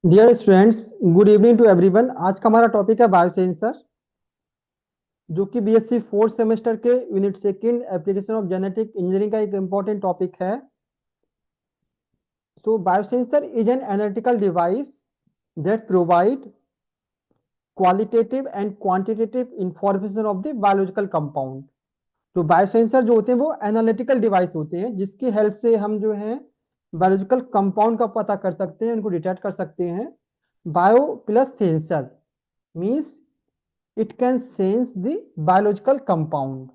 Dear students, good evening to everyone. आज का हमारा टॉपिक है बायोसेंसर, जो कि बीएससी फोर्थ सेमेस्टर के unit second application of genetic engineering का एक इम्पॉर्टेंट टॉपिक है। So biosensor is an analytical device that provide qualitative and quantitative information of the biological compound. तो बायोसेंसर जो होते हैं वो एनालिटिकल डिवाइस होते हैं, जिसकी हेल्प से हम जो है बायोलॉजिकल कंपाउंड का पता कर सकते हैं, उनको डिटेक्ट कर सकते हैं। Bio plus sensor means it can sense the biological compound.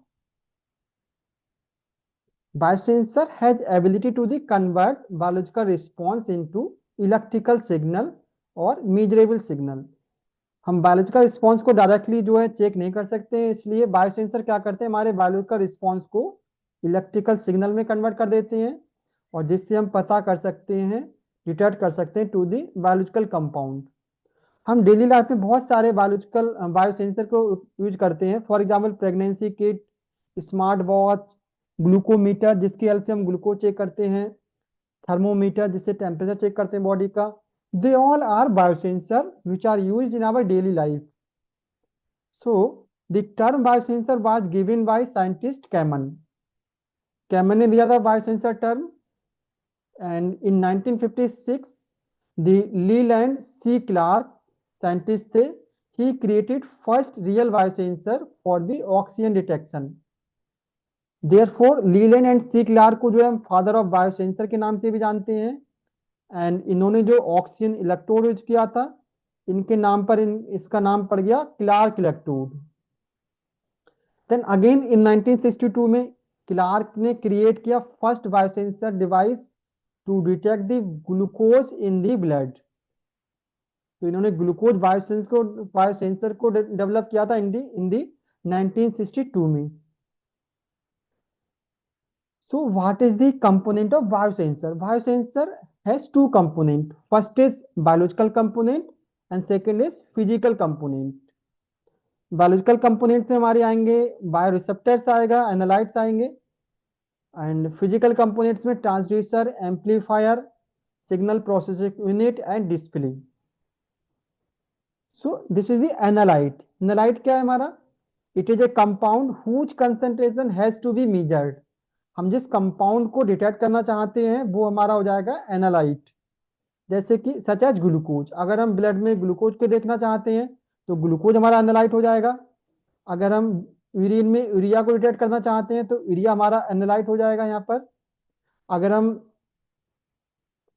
Biosensor has ability to the convert biological response into electrical signal और measurable signal. हम बायोलॉजिकल रिस्पॉन्स को डायरेक्टली जो है चेक नहीं कर सकते हैं, इसलिए बायोसेंसर क्या करते हैं, हमारे बायोलॉजिकल रिस्पॉन्स को इलेक्ट्रिकल सिग्नल में कन्वर्ट कर देते हैं, और जिससे हम पता कर सकते हैं, डिटेक्ट कर सकते हैं टू दी बायोलॉजिकल कंपाउंड। हम डेली लाइफ में बहुत सारे बायोलॉजिकल बायोसेंसर को यूज करते हैं। For example pregnancy kit, smart watch, glucometer जिसकी हेल्प से हम ग्लूकोज चेक करते हैं, थर्मोमीटर जिससे टेम्परेचर चेक करते हैं बॉडी का। They all are biosensor which are used in our daily life. So the term biosensor was given by scientist Cammann. Cammann ने दिया था biosensor term, and in 1956 the Leland C. Clark scientist थे, he created first real biosensor for the oxygen detection. Therefore Leland and C Clark को जो है हम father of biosensor के नाम से भी जानते हैं, एंड इन्होंने जो ऑक्सीजन इलेक्ट्रोड यूज किया था, इनके नाम पर इसका नाम पड़ गया Clark electrode. Then again in 1962 में क्लार्क ने क्रिएट किया first biosensor device to detect the glucose in the blood. तो इन्होंने ग्लूकोज बायोसेंसर को डेवलप किया था इन दी 1962 में। So what is the component of biosensor? Biosensor has two component, first is biological component and second is physical component. Biological component से हमारे आएंगे bioreceptors आएगा, एनालाइट्स आएंगे, एंड फिजिकल कंपोनेंट्स में transducer, amplifier, signal processing unit and display. So this is the analyte. Analyte क्या है हमारा? It is a compound whose concentration has to be measured. हम जिस कंपाउंड को डिटेक्ट करना चाहते हैं वो हमारा हो जाएगा एनालाइट। जैसे कि सच एज ग्लूकोज, अगर हम ब्लड में ग्लूकोज को देखना चाहते हैं तो ग्लूकोज हमारा एनालाइट हो जाएगा। अगर हम यूरिन में यूरिया को डिटेक्ट करना चाहते हैं तो यूरिया हमारा एनालाइट हो जाएगा यहाँ पर। अगर हम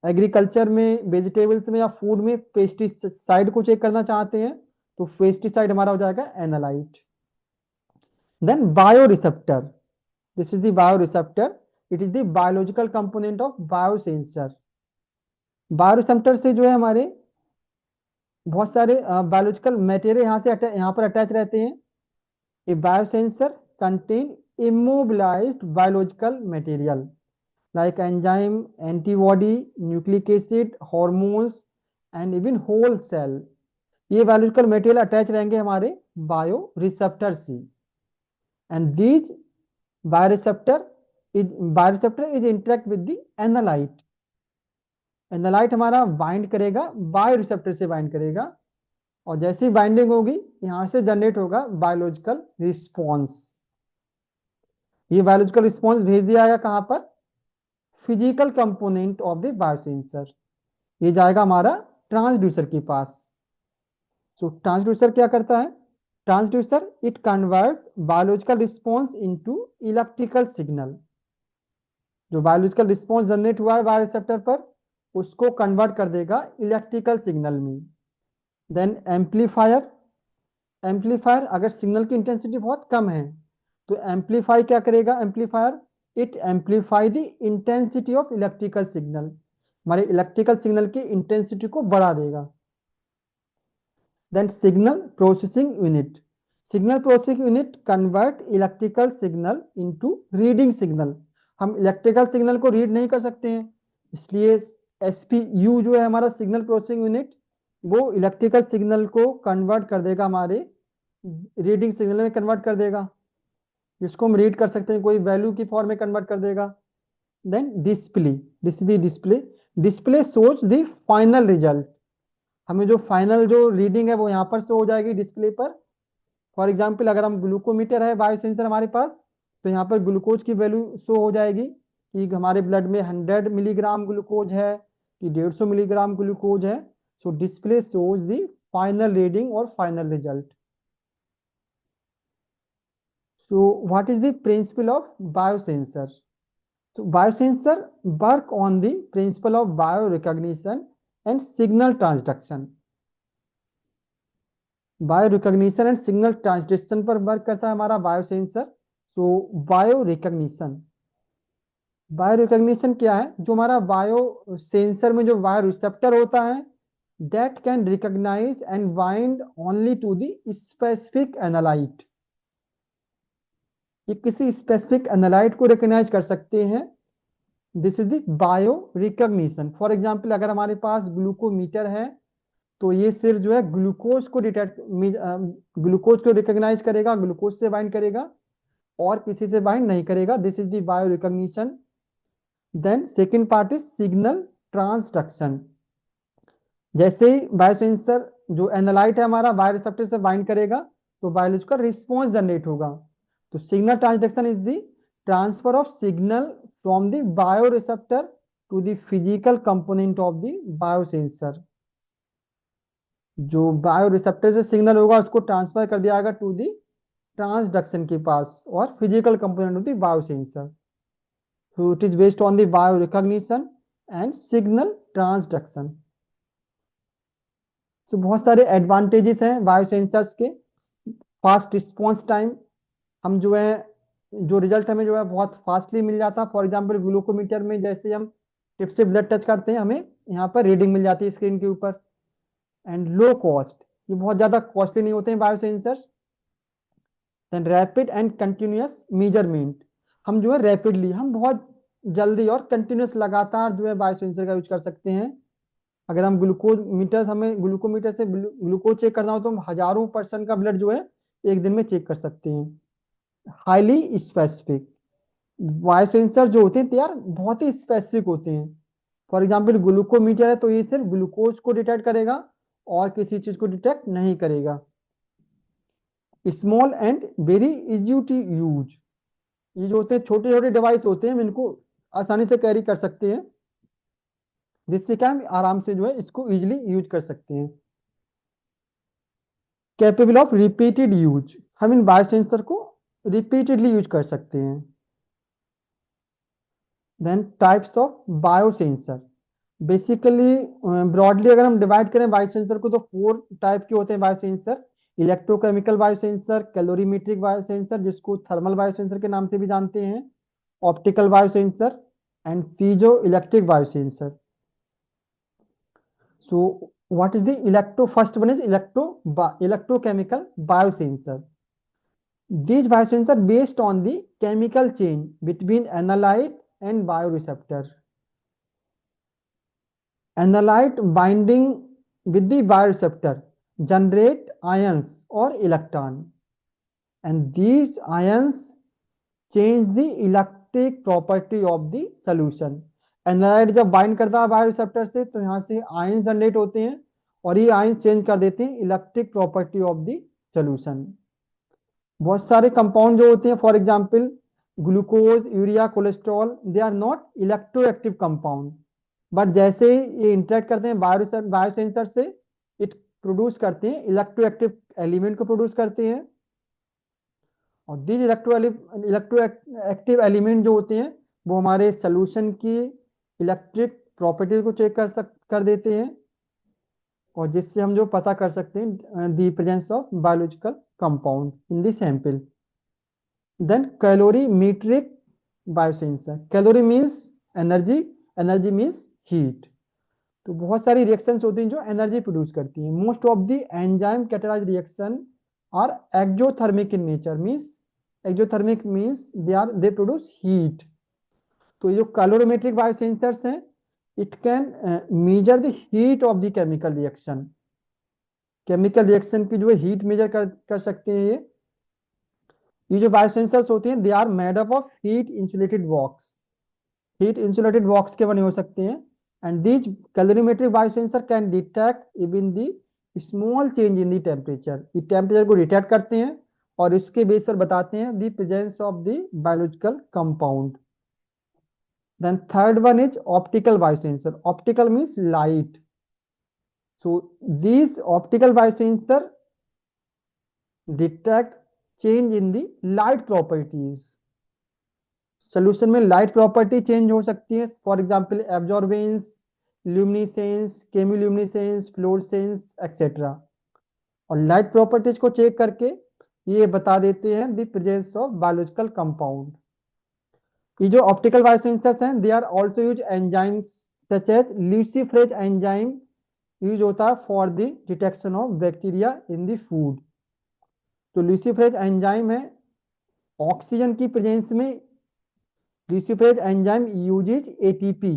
एग्रीकल्चर में, वेजिटेबल्स में या फूड में पेस्टिसाइड को चेक करना चाहते हैं तो पेस्टिसाइड हमारा हो जाएगा analyte. Then bioreceptor, this is the bioreceptor, it is the biological component of biosensor. Bioreceptor से जो है हमारे बहुत सारे बायोलॉजिकल मटेरियल यहाँ पर अटैच रहते हैं। A biosensor contain immobilized biological material like enzyme, antibody, nucleic acid, hormones and even whole cell। ये बायोलॉजिकल मटेरियल अटैच रहेंगे हमारे बायो रिसेप्टर से, and these bioreceptor is interact with the analyte. Analyte हमारा bind करेगा, bioreceptor से bind करेगा, और जैसी बाइंडिंग होगी यहां से जनरेट होगा बायोलॉजिकल रिस्पॉन्स। ये बायोलॉजिकल रिस्पॉन्स भेज दिया गया कहां पर? Physical component of the biosensor. ये जाएगा हमारा ट्रांसड्यूसर के पास। सो ट्रांसड्यूसर क्या करता है? Transducer it convert biological response into electrical signal. जो बायोलॉजिकल रिस्पॉन्स जनरेट हुआ है बायोरिसेप्टर पर, उसको कन्वर्ट कर देगा इलेक्ट्रिकल सिग्नल में। देन एम्पलीफायर, एम्पलीफायर अगर सिग्नल की इंटेंसिटी बहुत कम है तो एम्पलीफाई क्या करेगा? Amplifier it amplify the intensity of electrical signal, हमारे इलेक्ट्रिकल सिग्नल की इंटेंसिटी को बढ़ा देगा। Then signal processing unit, signal processing unit convert electrical signal into reading signal. हम इलेक्ट्रिकल सिग्नल को रीड नहीं कर सकते हैं, इसलिए एसपीयू जो है हमारा सिग्नल प्रोसेसिंग यूनिट, वो इलेक्ट्रिकल सिग्नल को कन्वर्ट कर देगा, हमारे रीडिंग सिग्नल में कन्वर्ट कर देगा, जिसको हम रीड कर सकते हैं, कोई वैल्यू की फॉर्म में कन्वर्ट कर देगा। Then display, this is the display. Display shows the final result. हमें जो फाइनल जो रीडिंग है वो यहाँ पर शो हो जाएगी डिस्प्ले पर। फॉर एग्जाम्पल अगर हम ग्लूकोमीटर है बायोसेंसर हमारे पास, तो यहाँ पर ग्लूकोज की वैल्यू शो हो जाएगी कि हमारे ब्लड में 100 मिलीग्राम ग्लूकोज है कि 150 मिलीग्राम ग्लूकोज है। So display shows the final reading और final result. So what is the principle of biosensor? So biosensor work on the principle of biorecognition and signal transduction. Biorecognition and signal transduction पर work करता है हमारा biosensor. तो बायोरिकॉग्निशन, बायोरिकॉग्निशन क्या है? जो हमारा बायो सेंसर में जो बायो रिसेप्टर होता है that can recognise and bind only to the specific analyte. ये किसी स्पेसिफिक एनालाइट को रिकॉग्नाइज कर सकते हैं। This is the biorecognition. For example अगर हमारे पास ग्लूकोमीटर है तो ये सिर्फ जो है ग्लूकोज को डिटेक्ट ग्लूकोज को रिकॉग्नाइज करेगा, ग्लूकोज से बाइंड करेगा और किसी से बाइंड नहीं करेगा। This is the biorecognition. Then second part is signal transduction. जैसे ही बायोसेंसर जो एनालाइट है हमारा बायो रिसेप्टर से बाइंड करेगा तो बायोलॉजिकल रिस्पॉन्स जनरेट होगा। तो signal transduction is the transfer of signal from the bioreceptor to the physical component of the biosensor. जो बायो रिसेप्टर से सिग्नल होगा उसको ट्रांसफर कर दिया जाएगा टू दी ट्रांसडक्शन के पास और physical component of the biosensor. So it is based on the biorecognition and signal transduction. So बहुत सारे एडवांटेजेस हैं बायोसेंसर्स के। फास्ट रिस्पॉन्स टाइम, हम जो है जो रिजल्ट हमें जो है बहुत फास्टली मिल जाता है। फॉर एग्जांपल ग्लूकोमीटर में जैसे हम टिप से ब्लड टच करते हैं हमें यहाँ पर रीडिंग मिल जाती है स्क्रीन के ऊपर। एंड लो कॉस्ट, ये बहुत ज्यादा कॉस्टली नहीं होते हैं biosensors. Then rapid and continuous measurement, हम जो है रैपिडली हम बहुत जल्दी और कंटिन्यूअस लगातार जो है बायोसेंसर का यूज कर सकते हैं। अगर हम ग्लूकोमीटर हमें ग्लूकोमीटर से ग्लूकोज चेक करना हो तो हम हजारों % का ब्लड जो है एक दिन में चेक कर सकते हैं। हाईली स्पेसिफिक, बायोसेंसर जो होते हैं ते यार बहुत ही स्पेसिफिक होते हैं। फॉर एग्जाम्पल ग्लूकोमीटर है तो ये सिर्फ ग्लूकोज को डिटेक्ट करेगा और किसी चीज को डिटेक्ट नहीं करेगा। Small and very easy to use, ये जो होते हैं छोटे छोटे डिवाइस होते हैं हम इनको आसानी से कैरी कर सकते हैं, जिससे क्या हम आराम से जो है इसको इजीली यूज कर सकते हैं। कैपेबल ऑफ रिपीटेड यूज, हम इन बायोसेंसर को रिपीटेडली यूज कर सकते हैं। Then types of biosensor, basically broadly अगर हम डिवाइड करें बायोसेंसर को तो 4 टाइप के होते हैं biosensor. Electrochemical biosensor, calorimetric biosensor जिसको थर्मल बायोसेंसर के नाम से भी जानते हैं, optical biosensor and piezo electric biosensor. So what is the first one is electrochemical biosensor. These biosensor based on the chemical chain between analyte and bioreceptor. Analyte binding with the bioreceptor generate ions or electron, and these ions change the electric property of the solution. Analyte जब bind करता है बायोरिसेप्टर से तो यहाँ से ions generate होते हैं और ये आयंस चेंज कर देते हैं electric property of the solution. बहुत सारे कंपाउंड जो होते हैं for example glucose, urea, cholesterol, they are not electroactive compound, but जैसे ये इंटरेक्ट करते हैं बायोसेंसर से इट प्रोड्यूस करते हैं इलेक्ट्रोएक्टिव एलिमेंट को प्रोड्यूस करते हैं। और दीज इलेक्ट्रोएक्टिव एलिमेंट जो होते हैं वो हमारे सोल्यूशन की इलेक्ट्रिक प्रॉपर्टी को चेक कर देते हैं और जिससे हम जो पता कर सकते हैं the presence of biological compound in the sample. Then calorimetric biosensor, calorie means energy, energy means heat. तो बहुत सारी रिएक्शंस होती हैं जो एनर्जी प्रोड्यूस करती हैं। Most of the enzyme catalysed reaction are exothermic in nature, means exothermic means they produce heat. तो ये जो कैलोरीमेट्रिक बायोसेंसर्स हैं it can measure the heat of the chemical reaction, chemical reaction की जो है heat major कर सकते हैं। ये जो बायोसेंसर्स होते हैं they are made up of heat insulated box, heat insulated box के बने हो सकते हैं and these calorimetric biosensor can detect even the small change in the temperature. ये temperature को detect करते हैं और इसके बेस पर बताते हैं the presence of the biological compound. Then third one is optical biosensor. Optical means light. So these optical biosensor detect change in the light properties. Solution में लाइट प्रॉपर्टी चेंज हो सकती है, for example absorbance, luminescence, chemiluminescence, fluorescence etcetera. और light properties को check करके ये बता देते हैं the presence of biological compound. ये जो ऑप्टिकल बायोसेंसर्स हैं they are also use enzymes such as luciferase enzyme use होता है for the detection of bacteria in the food. तो ल्यूसीफरेज एंजाइम है ऑक्सीजन की प्रेजेंस में luciferase enzyme usage ATP.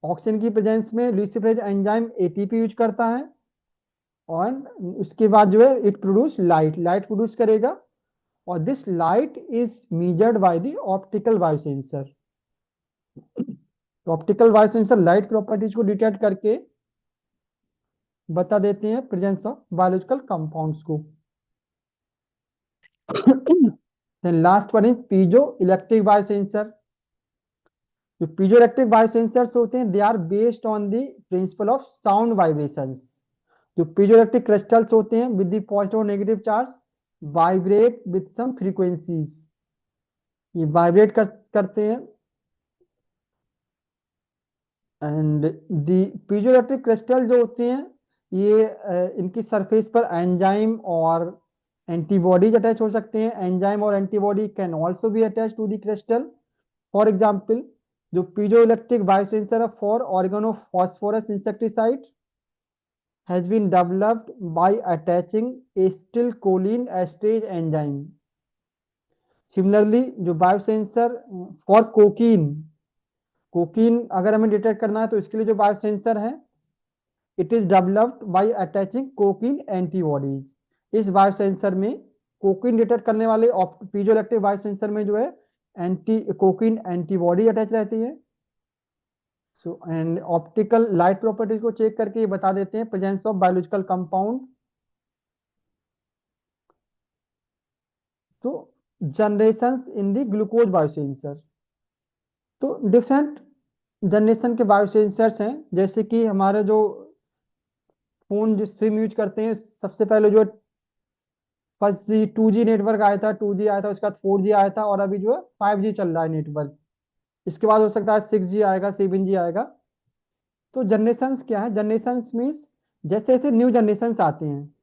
Oxygen की प्रेजेंस में ल्यूसीफरेज एंजाइम एटीपी यूज करता है और उसके बाद जो है इट प्रोड्यूस लाइट प्रोड्यूस करेगा और this light is measured by the optical biosensor. Optical biosensor light properties को डिटेक्ट करके बता देते हैं प्रेजेंस ऑफ बायोलॉजिकल कंपाउंड्स को। Last one is piezoelectric biosensor. जो पीजो इलेक्ट्रिक बायोसेंसर्स होते हैं they are based on the principle of sound vibrations. जो पीजो इलेक्ट्रिक क्रिस्टल्स होते हैं विद द पॉजिटिव और negative charge vibrate with some frequencies. ये vibrate करते हैं and the piezo electric crystal जो होते हैं ये इनकी सरफेस पर एंजाइम और एंटीबॉडीज अटैच हो सकते हैं। एंजाइम और antibody can also be attach to the crystal. For example जो piezoelectric biosensor for organophosphorus insecticide has been developed by attaching acetylcholine esterase enzyme. Similarly, जो बायोसेंसर फॉर कोकीन अगर हमें detect करना है तो इसके लिए जो बायोसेंसर है it is developed by attaching cocaine antibodies. इस बायोसेंसर में कोकीन डिटेक्ट करने वाले पीजोइलेक्ट्रिक बायोसेंसर में जो है कोकीन एंटीबॉडी अटैच रहती है। So and optical light properties को चेक करके ये बता देते हैं प्रेजेंस ऑफ बायोलॉजिकल कंपाउंड। तो generations in the glucose biosensor, तो डिफरेंट जनरेशन के बायोसेंसर्स हैं जैसे कि हमारे जो फोन जो सिम यूज करते हैं सबसे पहले जो फर्स्ट 2G नेटवर्क आया था, 2G आया था, उसके बाद 4G आया था और अभी जो है 5G चल रहा है नेटवर्क। इसके बाद हो सकता है 6G आएगा, 7G आएगा। तो जनरेशंस क्या है? जनरेशंस मीन्स जैसे जैसे न्यू जनरेशंस आते हैं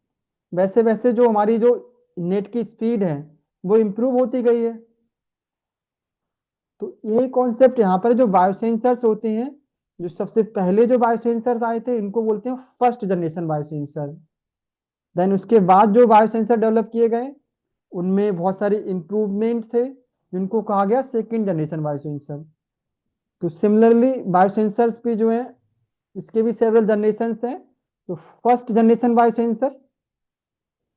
वैसे वैसे जो हमारी जो नेट की स्पीड है वो इम्प्रूव होती गई है। तो यही कॉन्सेप्ट यहाँ पर जो बायोसेंसर्स होते हैं, जो सबसे पहले जो बायोसेंसर्स आए थे इनको बोलते हैं फर्स्ट जनरेशन बायोसेंसर। देन उसके बाद जो बायोसेंसर डेवलप किए गए उनमें बहुत सारे इंप्रूवमेंट थे जिनको कहा गया सेकेंड जनरेशन बायोसेंसर। तो सिमिलरली बायोसेंसर्स भी जो है इसके भी सेवरल जनरेशंस हैं। तो फर्स्ट जनरेशन बायोसेंसर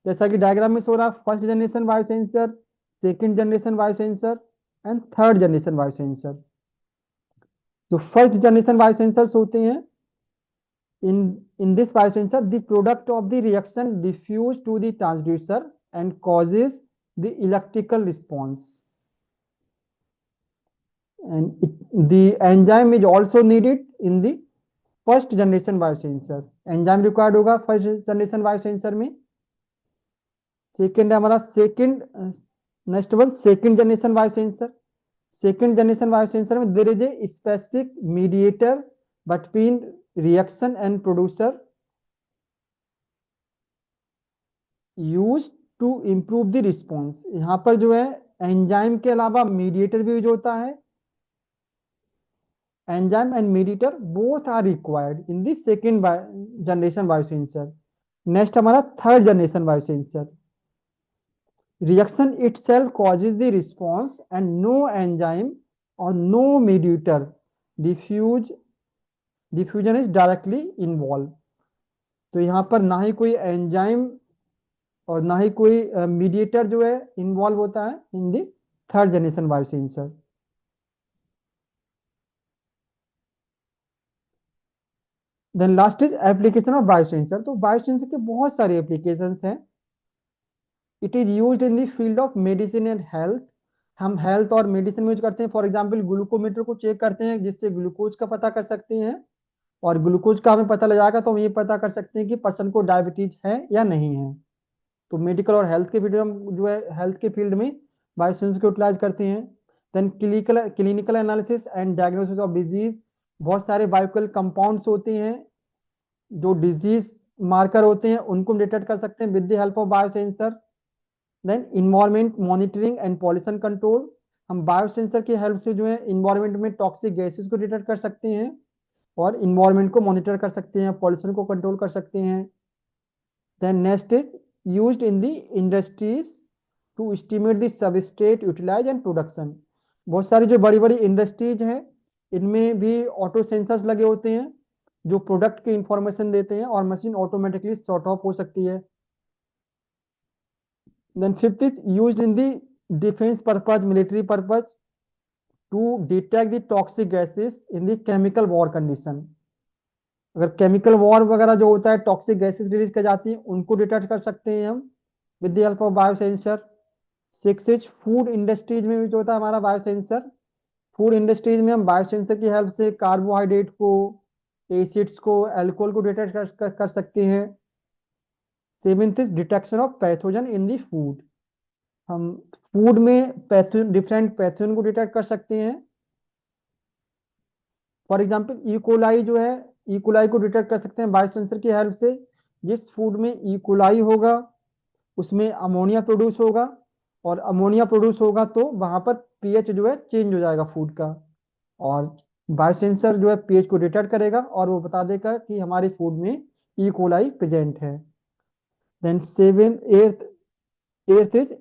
जैसा कि डायग्राम में शो रहा है, first generation biosensor, second generation biosensor and third generation biosensor. जो फर्स्ट जनरेशन बायोसेंसर्स होते हैं in this biosensor the product of the reaction diffuse to the transducer and causes the electrical response, and the enzyme is also needed in the first generation biosensor। enzyme required होगा first generation biosensor में। Second है हमारा next one second generation biosensor. Second generation biosensor में there is a specific mediator between reaction and producer use to improve the response. यहाँ पर जो है enzyme के अलावा मीडिएटर भी यूज होता है। Enzyme and mediator both are required in the second generation biosensor. Next हमारा third generation biosensor. Reaction itself causes the response and no enzyme or no mediator diffusion is directly involved। तो यहाँ पर ना ही कोई enzyme और ना ही कोई mediator जो है इन्वॉल्व होता है in the third generation biosensor. Then last is application of biosensor. तो बायोसेंसर के बहुत सारे एप्लीकेशंस हैं। It is used in the field of medicine and health. हम हेल्थ और मेडिसिन में यूज करते हैं। फॉर एग्जांपल ग्लूकोमीटर को चेक करते हैं जिससे ग्लूकोज का पता कर सकते हैं, और ग्लूकोज का हमें पता लग जाएगा तो हम ये पता कर सकते हैं कि पर्सन को डायबिटीज है या नहीं है। तो मेडिकल और हेल्थ के फील्ड में हम जो है हेल्थ के फील्ड में बायोसेंसर को यूटिलाइज करते हैं। Then clinical analysis and diagnosis of disease. बहुत सारे बायोकेमिकल कंपाउंड्स होते हैं जो डिजीज मार्कर होते हैं, उनको डिटेक्ट कर सकते हैं with the help of biosensor. Then environment monitoring and pollution control. हम बायोसेंसर की हेल्प से जो है इन्वायरमेंट में टॉक्सिक गैसेस को डिटेक्ट कर सकते हैं और इन्वायरमेंट को मॉनिटर कर सकते हैं, पॉल्यूशन को कंट्रोल कर सकते हैं। Then next is used in the industries to estimate the substrate utilise and production. बहुत सारी जो बड़ी बड़ी इंडस्ट्रीज हैं इनमें भी ऑटो सेंसर्स लगे होते हैं जो प्रोडक्ट की इंफॉर्मेशन देते हैं और मशीन ऑटोमेटिकली सॉर्ट ऑफ हो सकती है। Then fifth is used in the defence purpose, military purpose, to detect the toxic gases in the chemical war condition. अगर केमिकल वॉर वगैरह जो होता है टॉक्सिक गैसेस रिलीज कर जाती हैं उनको डिटेक्ट कर सकते हैं हम with the help of biosensor. Six is food industries में जो होता है हमारा बायोसेंसर। फूड इंडस्ट्रीज में हम बायोसेंसर की हेल्प से कार्बोहाइड्रेट को, एसिड्स को, अल्कोहल को डिटेक्ट कर सकते हैं। Seventh is detection of pathogen in the food. हम फूड में डिफरेंट पैथोजन को डिटेक्ट कर सकते हैं। फॉर एग्जाम्पल इकोलाई जो है, इकोलाई को डिटेक्ट कर सकते हैं बायोसेंसर की हेल्प से। जिस फूड में इकोलाई होगा उसमें अमोनिया प्रोड्यूस होगा, और अमोनिया प्रोड्यूस होगा तो वहां पर पीएच जो है चेंज हो जाएगा फूड का, और बायोसेंसर जो है पीएच को डिटेक्ट करेगा और वो बता देगा कि हमारे फूड में ई कोलाई प्रेजेंट है। Then seven eighth eighth is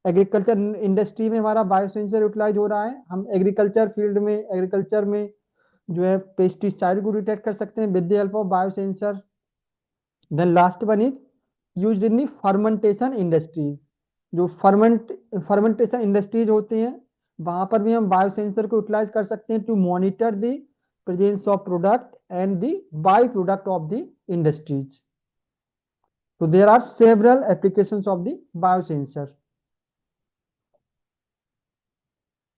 agriculture industry में हमारा बायोसेंसर यूटिलाइज हो रहा है। हम एग्रीकल्चर फील्ड में, एग्रीकल्चर में जो है पेस्टिसाइड को डिटेक्ट कर सकते हैं with the help of biosensor. Then last one is used in the fermentation industries. जो फर्मेंटेशन इंडस्ट्रीज होती हैं वहां पर भी हम बायोसेंसर को यूटिलाइज कर सकते हैं to monitor the presence of product and the by product of the industries. So there are several applications of the biosensor.